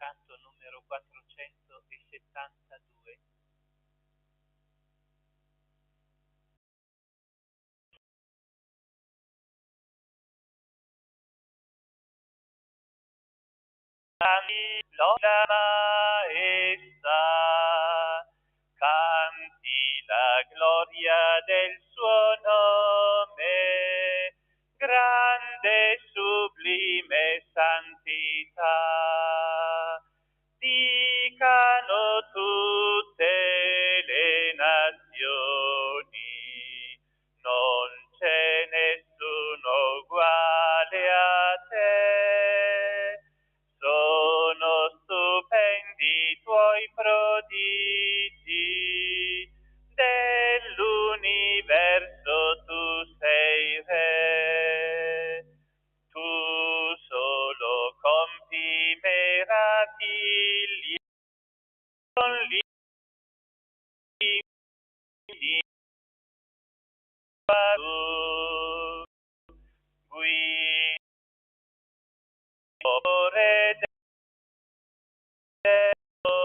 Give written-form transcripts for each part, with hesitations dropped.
canto numero 472. La maestà, canti la gloria del suo nome, grande sublime santità. Dicano tutte le nazioni, non c'è nessuno uguale a te. Sono stupendi i tuoi prodigi, dell'universo tu sei re. Tu solo compi meraviglie, con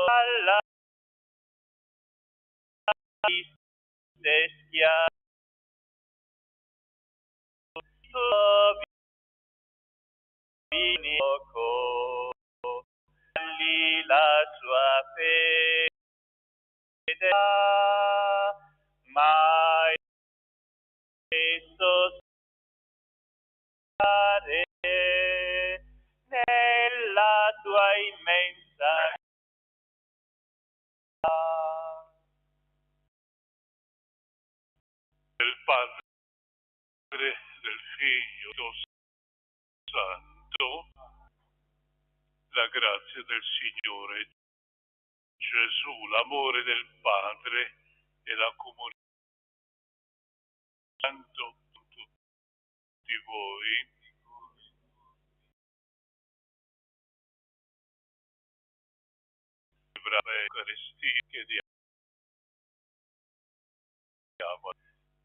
alla la sua fede, mai sospirare nella tua immensa del Padre, del Figlio, del Santo, la grazia del Signore Gesù, l'amore del Padre e la comunione Santo con tutti voi. Brava Eucaristia, chiediamo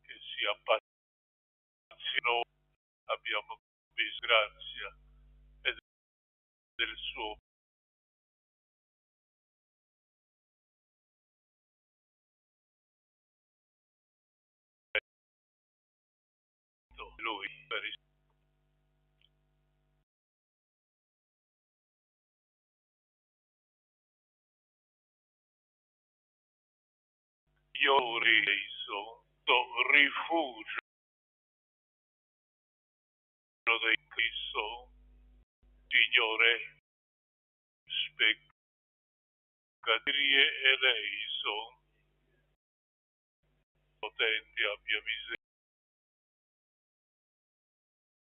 che si appassino, abbiamo visto grazia e del suo lui per io reso rifugio di Cristo, Signore, speccatorie eleison, potenti abbia miseria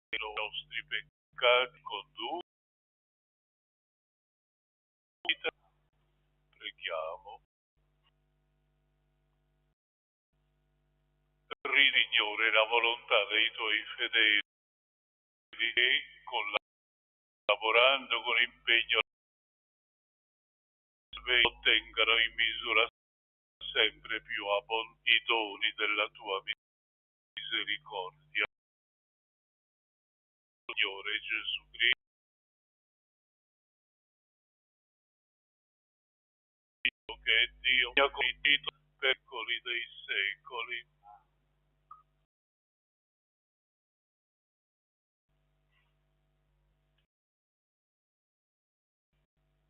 dei nostri peccati, conducita, preghiamo. Signore, la volontà dei tuoi fedeli che lavorando con impegno ottengano in misura sempre più abbondanti i doni della tua misericordia. Signore Gesù Cristo, che è Dio, mi ha compiuto per secoli dei secoli.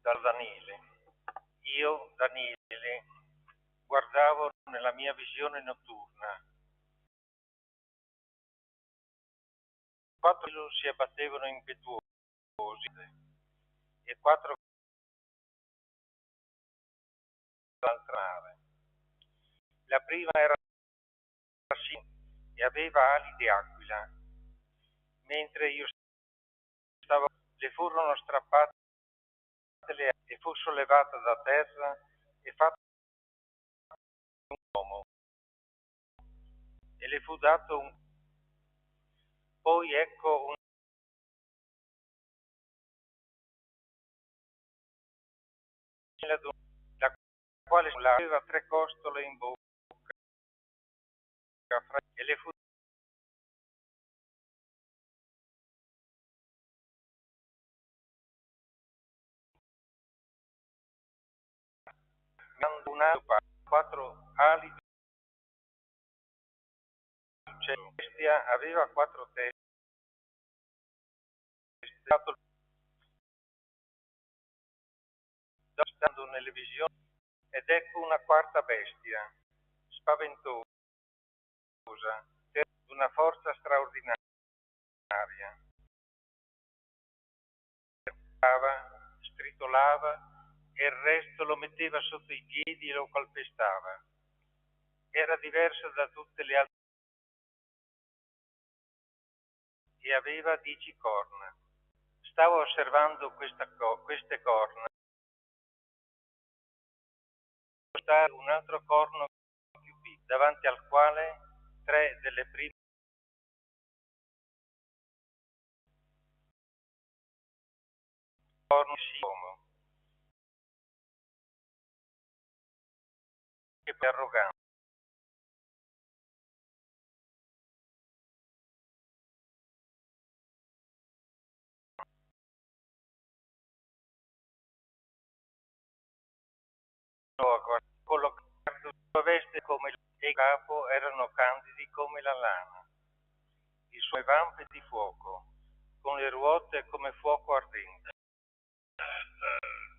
Dal Daniele. Io, Daniele, guardavo nella mia visione notturna. 4 si abbattevano impetuosi e 4 dall'altra nave. La prima era e aveva ali di aquila. Mentre io stavo, le furono strappate le ali e fu sollevata da terra e fatta un uomo. E le fu dato un... Poi ecco un... la quale aveva 3 costole in bocca e le fu una quattro ali. Cioè, la bestia aveva quattro teste, stando nelle visioni, ed ecco una quarta bestia, spaventosa, di una forza straordinaria. Stritolava e il resto lo metteva sotto i piedi e lo calpestava. Era diversa da tutte le altre e aveva 10 corna. Stavo osservando queste corna. Un altro corno più piccolo, davanti al quale 3 delle prime corna si uomo, che per arrogante. Collocato la sua veste come il capo erano candidi come la lana, i suoi vampe di fuoco, con le ruote come fuoco ardente.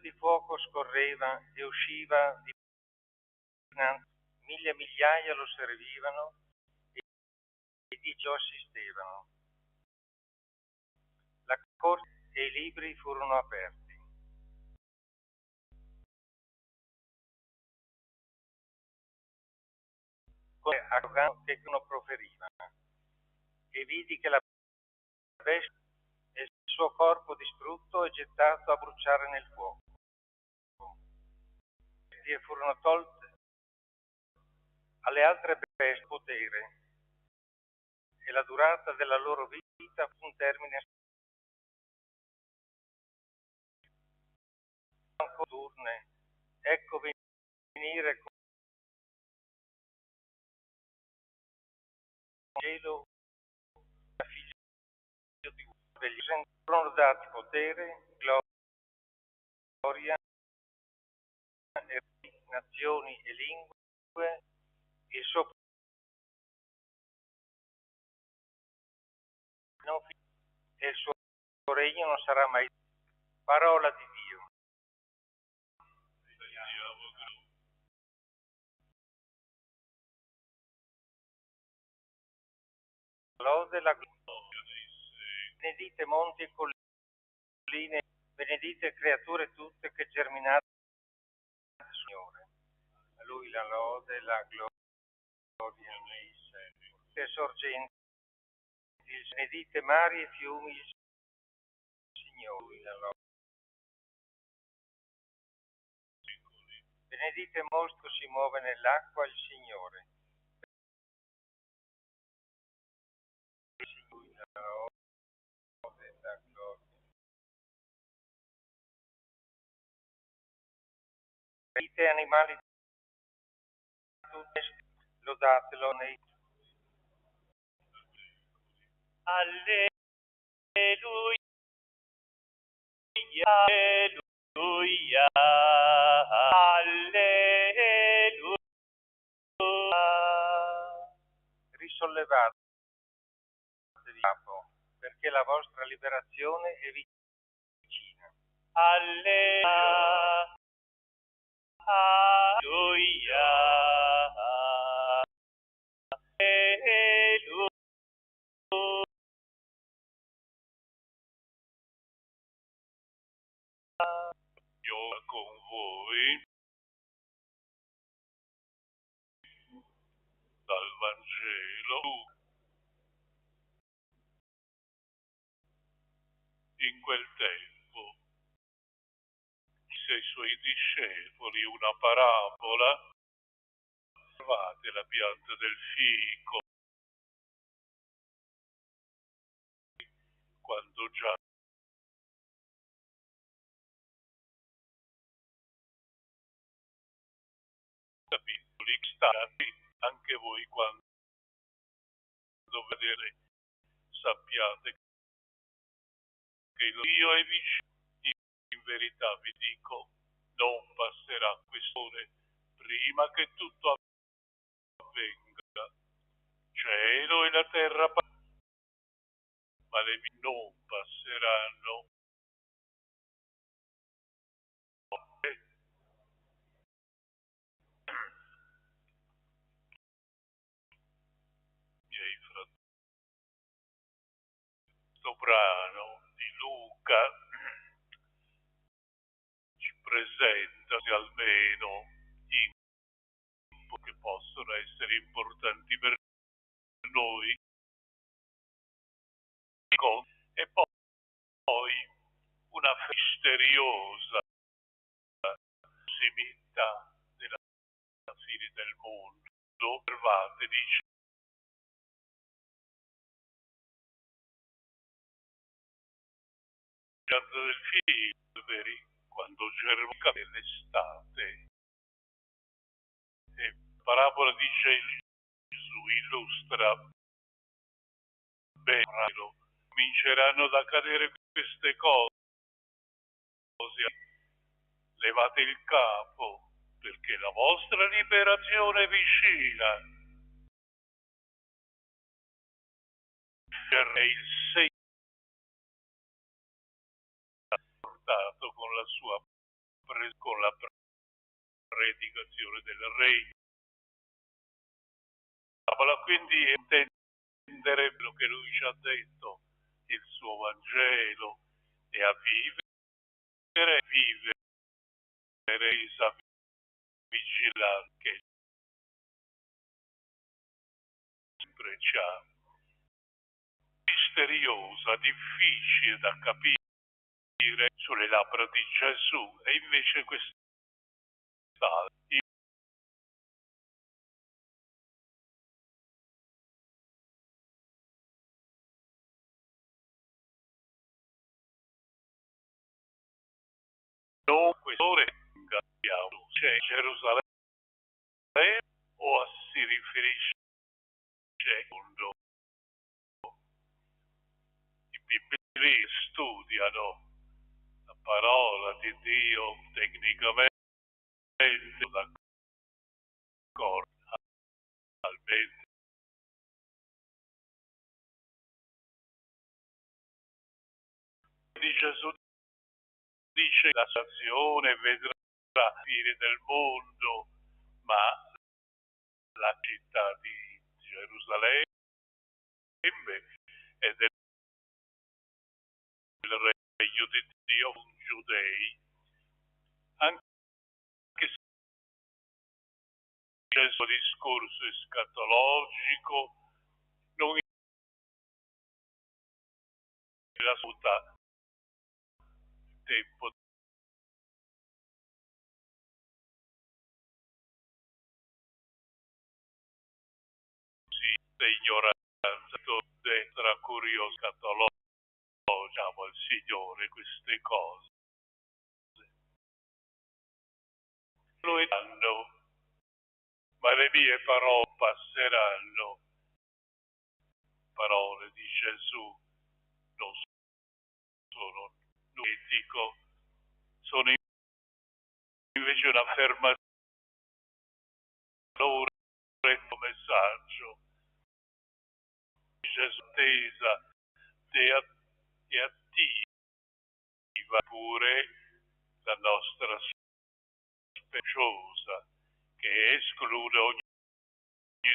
Di fuoco scorreva e usciva di mille migliaia lo servivano e di ciò assistevano. La corte e i libri furono aperti. Che uno proferiva, e vidi che la bestia e il suo corpo distrutto e gettato a bruciare nel fuoco. E furono tolte alle altre bestie potere, e la durata della loro vita fu un termine turne. Ecco venire con cielo la figlia di Uomo. Furono dati potere, gloria, e nazioni e lingue, e sopra e il suo regno non sarà mai. Parola di Dio. Lode la gloria. Benedite monti e colline, benedite creature tutte che germinate, Signore. A Lui la lode e la gloria nei secoli. Le sorgenti, benedite mari e fiumi, Signore. Lui la lode. Benedite mostro si muove nell'acqua, il Signore. Lui la lode e la gloria. Benedite animali tutti, lodatelo nei. Alleluia, alleluia, alleluia. Risollevatevi capo, perché la vostra liberazione è vicina. Alleluia, alleluia, alleluia. Io con voi dal Vangelo. In quel tempo disse ai suoi discepoli una parabola. Trovate la pianta del fico quando già capitoli stati, anche voi quando vedere sappiate che il Dio è vicino. In verità vi dico, non passerà quest'ore prima che tutto avvenga. Cielo e la terra ma le mie non passeranno. Miei fratelli, questo brano di Luca ci presenta almeno gli input che possono essere importanti per noi e poi una misteriosa prossimità della fine del mondo. Osservate, dice del film, veri, quando Germania nell'estate, e parabola dice Gesù illustra bene, cominceranno ad accadere queste cose, levate il capo, perché la vostra liberazione è vicina. È il segno portato con la sua con la predicazione del Re. Quindi intendere quello che lui ci ha detto, il suo Vangelo, e a vivere resa vigilante, sempre ci ha, misteriosa, difficile da capire sulle labbra di Gesù, e invece questa non questo ringraziamo, c'è Gerusalemme o si riferisce al mondo? I bibli studiano la parola di Dio tecnicamente, d'accordo, almeno di Gesù dice la stazione vedrà la fine del mondo, ma la città di Gerusalemme è del regno di Dio, un giudei, anche se il suo discorso escatologico non è la sua tempo di ignoranza, tra curioso scatologico, diciamo al Signore queste cose. Lo danno, ma le mie parole passeranno. Parole di Gesù non sono etico, sono invece un'affermazione, un messaggio. Gesù attesa e attiva pure la nostra speciosa, che esclude ogni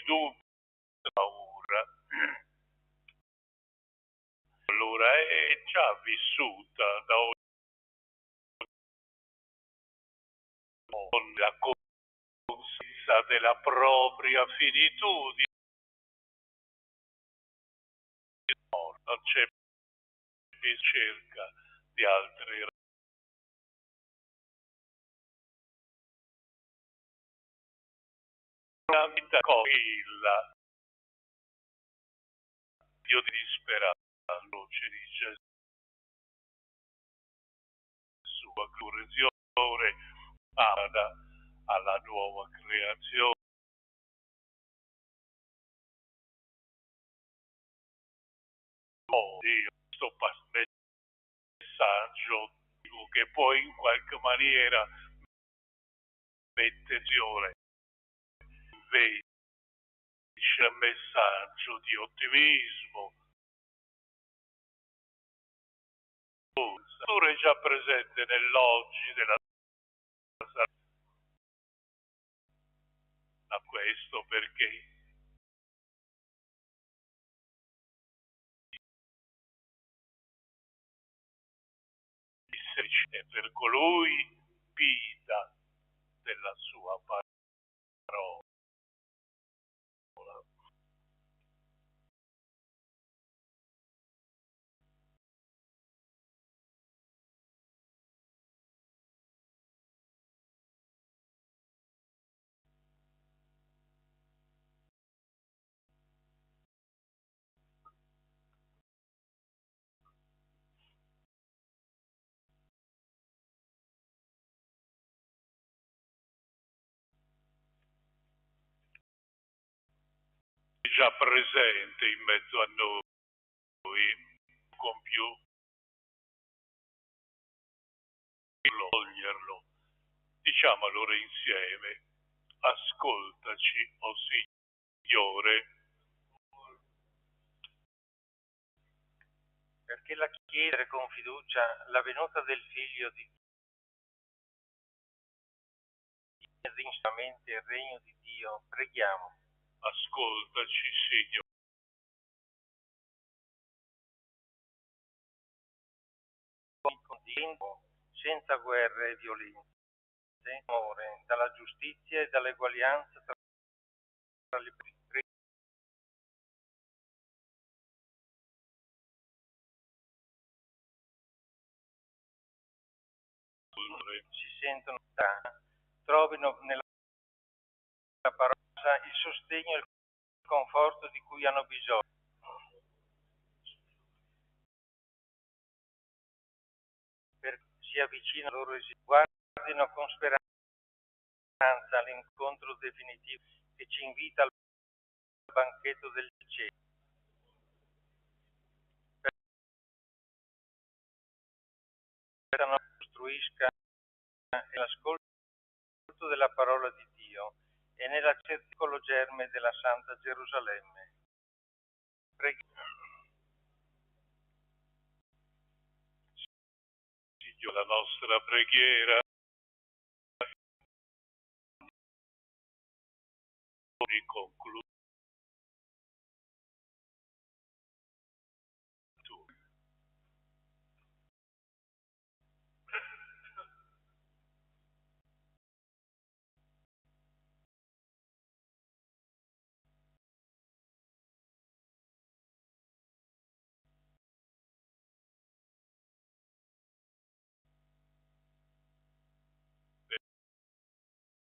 dubbio e paura. Allora è già vissuta da ogni con la conscienza della propria finitudine. Non c'è più cerca di altri una vita tranquilla, Dio di disperare alla luce di Gesù, sua correzione alla nuova creazione. Oh Dio, questo messaggio che poi in qualche maniera mette invece un messaggio di ottimismo, è già presente nell'oggi della salute. A questo perché è per colui vita della sua parola. È già presente in mezzo a noi, con più toglierlo. Diciamo allora insieme: ascoltaci, o Signore. perché la chiedere con fiducia la venuta del Figlio di Dio ed instantamente il regno di Dio, preghiamo. Ascoltaci, Signore. Con tempo, senza guerre e violenze, amore, dalla giustizia e dall'eguaglianza tra le si sentono trovino nella parola il sostegno e il conforto di cui hanno bisogno. Si avvicina loro guardino con speranza all'incontro definitivo che ci invita al banchetto del cielo. Costruisca l'ascolto della parola di Dio e nell'accetticolo germe della Santa Gerusalemme. Signore, la nostra preghiera conclude.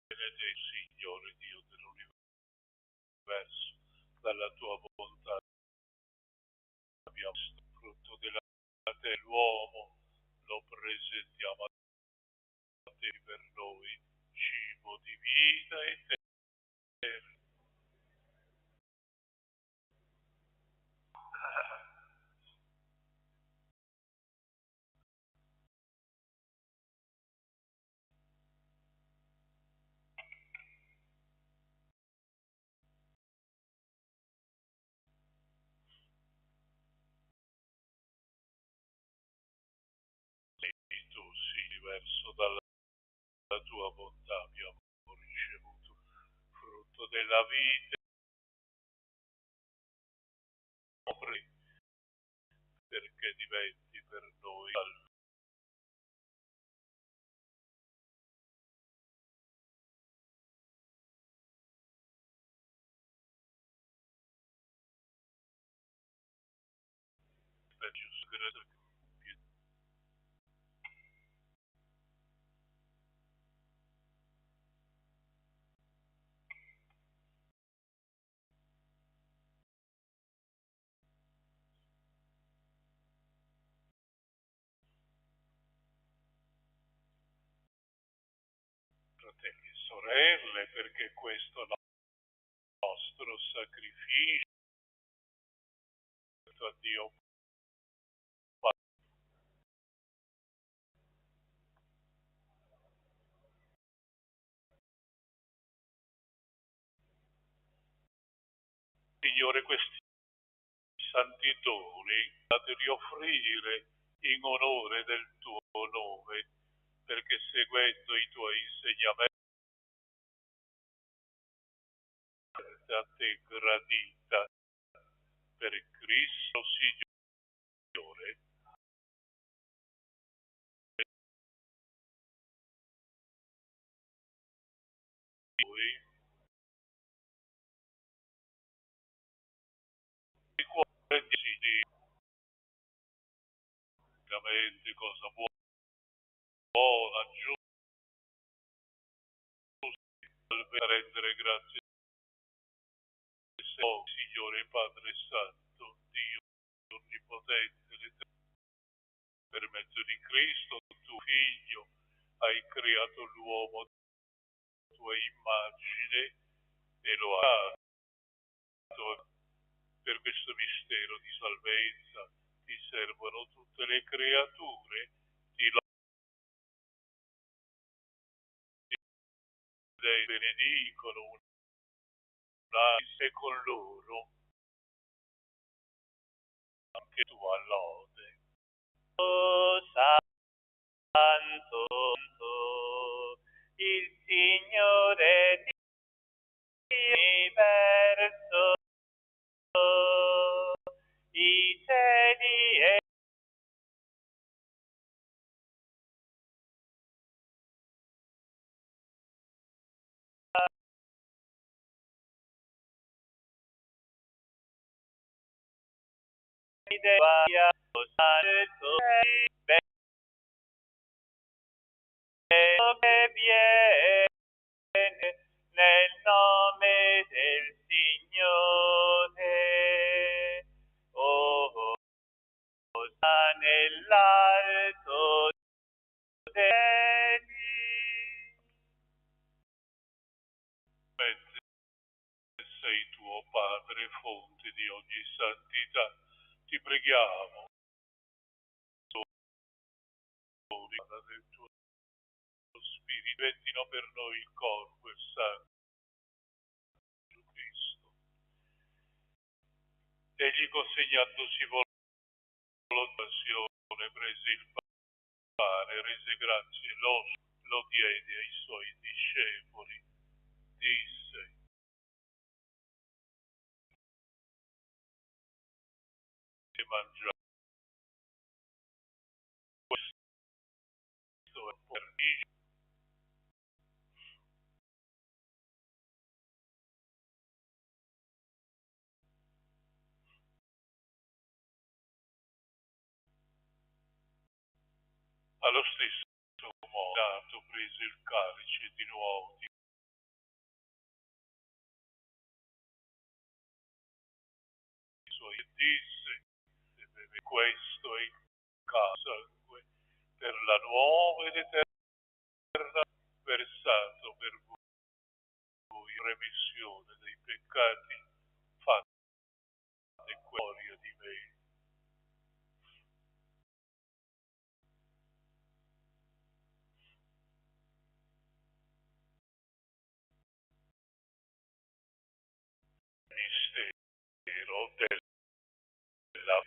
Benedetto Signore Dio dell'universo, dalla tua bontà abbiamo frutto della te, l'uomo, lo presentiamo a te per noi, cibo di vita eterna. E tu sì, diverso dalla tua bontà abbiamo ricevuto frutto della vita, perché diventi per noi salvezza. Fratelli e sorelle, perché questo nostro sacrificio a Dio Signore, questi santi doni fate rioffrire in onore del tuo nome, perché seguendo i tuoi insegnamenti a te gradita per Cristo Signore. Noi di cuore di veramente cosa buona, giusta, per rendere grazie a Signore Padre Santo, Dio Onnipotente, per mezzo di Cristo, tuo Figlio, hai creato l'uomo a tua immagine e lo hai dato. Per questo mistero di salvezza ti servono tutte le creature, ti benedicono e con loro anche tua lode. Oh, Santo, il Signore dell'universo, i cieli e Via, Santo, che viene nel nome del Signore. Oh, sta nell'alto cieli. Mentre sei tuo Padre, fonte di ogni santità, ti preghiamo, del tuo Spirito, diventino per noi il corpo e il sangue di Cristo. Egli consegnandosi volontazione prese il pane, rese grazie, lo diede ai suoi discepoli, disse: e mangiate, questo è per me. Allo stesso modo prese il calice di nuovo i suoi e disse: questo è il sangue per la nuova ed eterna versato per voi in remissione dei peccati. Fate gloria di me. Mistero della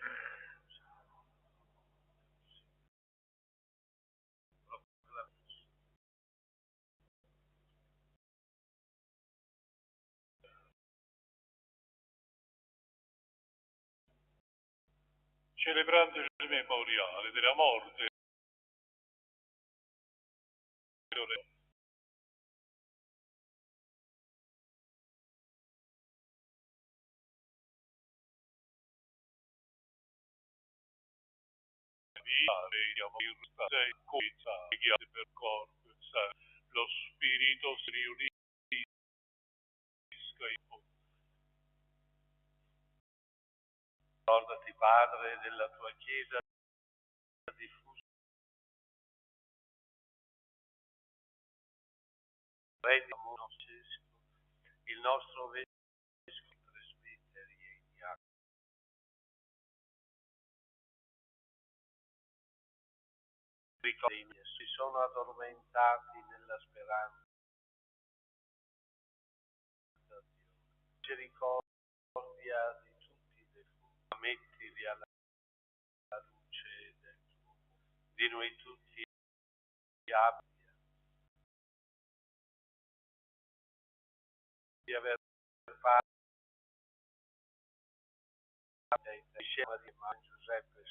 celebrando il memoriale della morte sei coinzate per corpo e sangue, lo spirito si riunisca in voi. Ricordati, Padre, della tua Chiesa diffusa, il nostro vescovo, presbiteri e diaconi. Si sono addormentati nella speranza di Dio. Misericordia via di tutti i defunti, mettili alla luce del tuo amore. Di noi tutti abbia di aver fatto insieme di San Giuseppe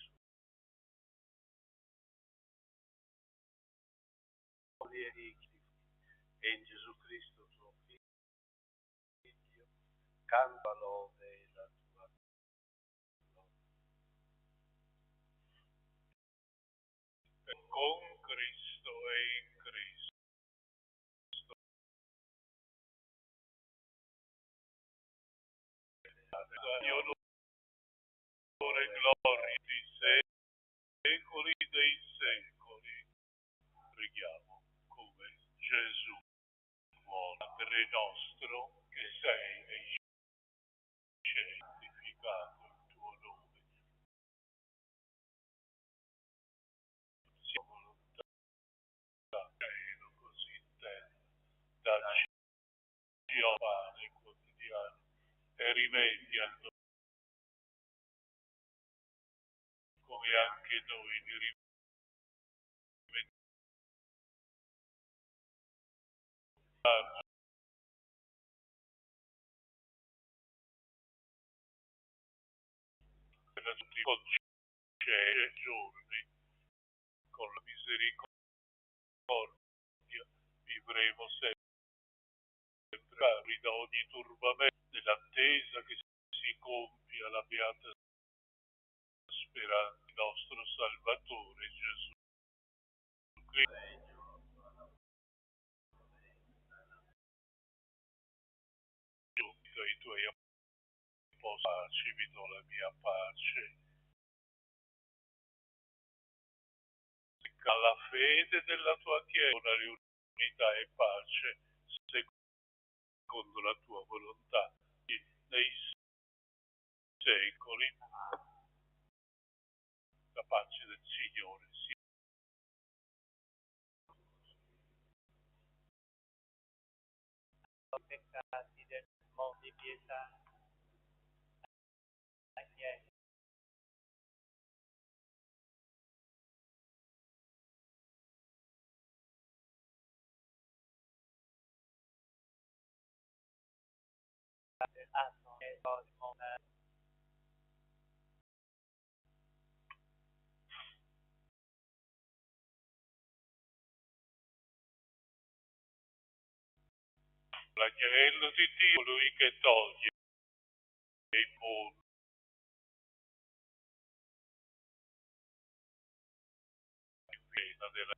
suoi e ricchi, e in Gesù Cristo tuo Figlio, canta lode la tua gloria. Con Cristo e in Cristo. Dio onore e gloria di secoli dei secoli. Preghiamo come Gesù vuole. Padre nostro che sei nei cieli, santificato il tuo nome. Sia volontà cielo così in terra. Dacci il pane quotidiano e rimetti a noi come anche noi li rimettiamo per tutti concede giorni con la misericordia vivremo sempre da ogni turbamento nell'attesa che si compia la beata speranza del nostro Salvatore Gesù Cristo. Giunto ai tuoi apostoli, vi do la mia pace. Alla fede della tua Chiesa, unità e pace, secondo la tua volontà, nei secoli. La pace del Signore sia. Peccati del mondo di pietà, la Chiesa. L'agnello di Dio, colui che toglie il mondo. Piena della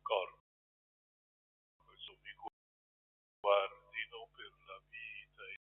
corpo, questo mi guardino per la vita e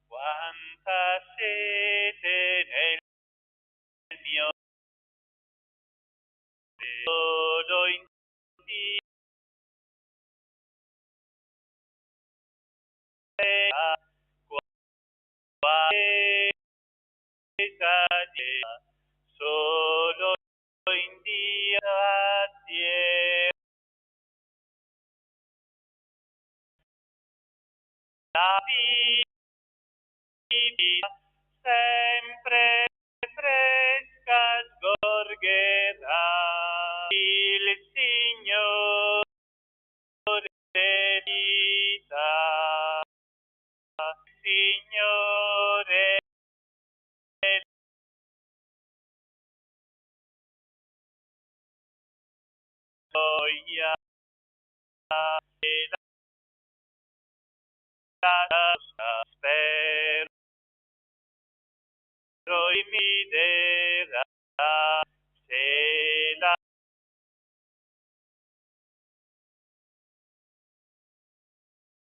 Quanta sete nel mio solo in Dio solo in Dio grazie. La vita sempre fresca sgorgerà. Il Signore vita, Signore e la spero e mi darà se la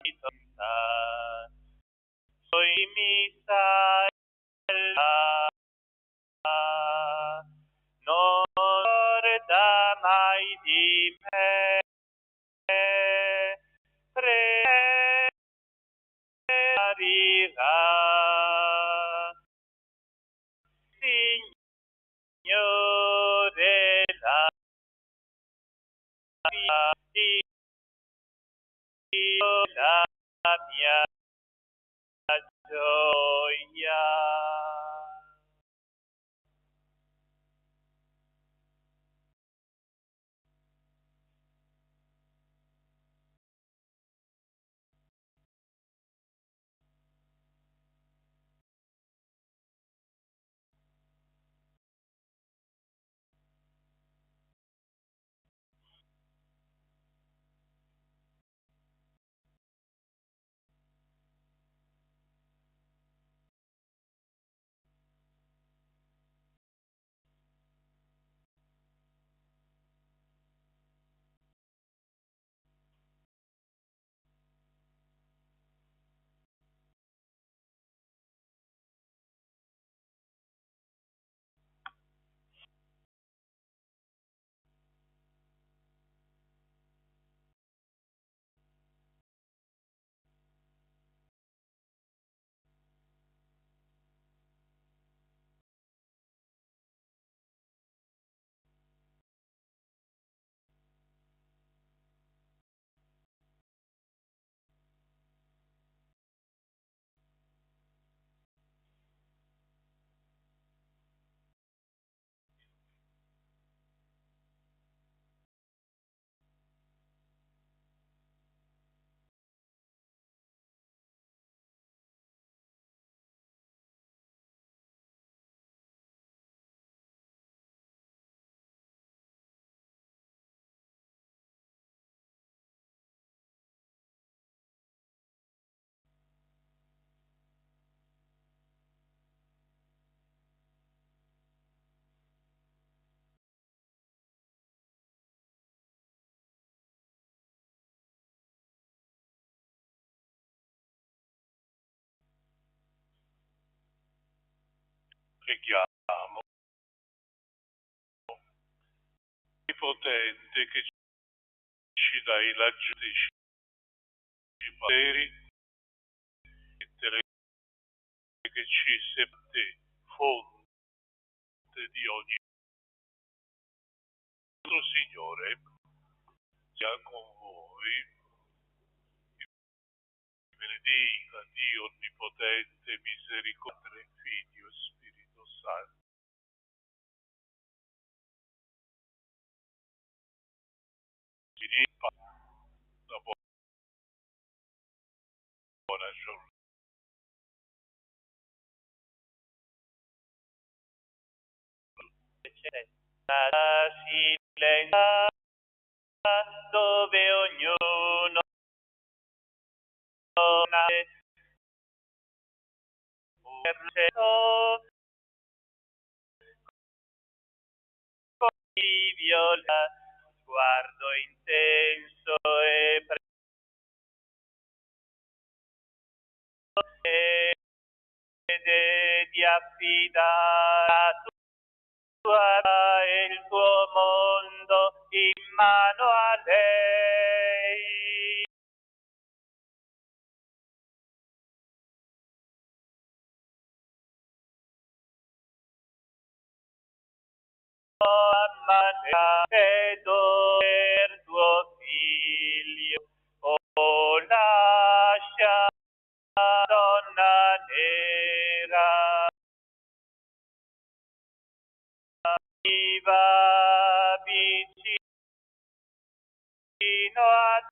vita poi mi salva non guarda mai di me preparirà Signore la mia Dio la mia gioia. Preghiamo. Potente che ci dai la giudici poteri che ci septe fonte di ogni nostro Signore sia con voi, benedica Dio onnipotente, misericordioso, Figlio e Spirito Santo. La buona giornata. La silenza dove ognuno viola, sguardo intenso e fede di affidare a tua e il tuo mondo in mano a lei. Amare per tuo figlio, o lascia donna nera, viva vicino a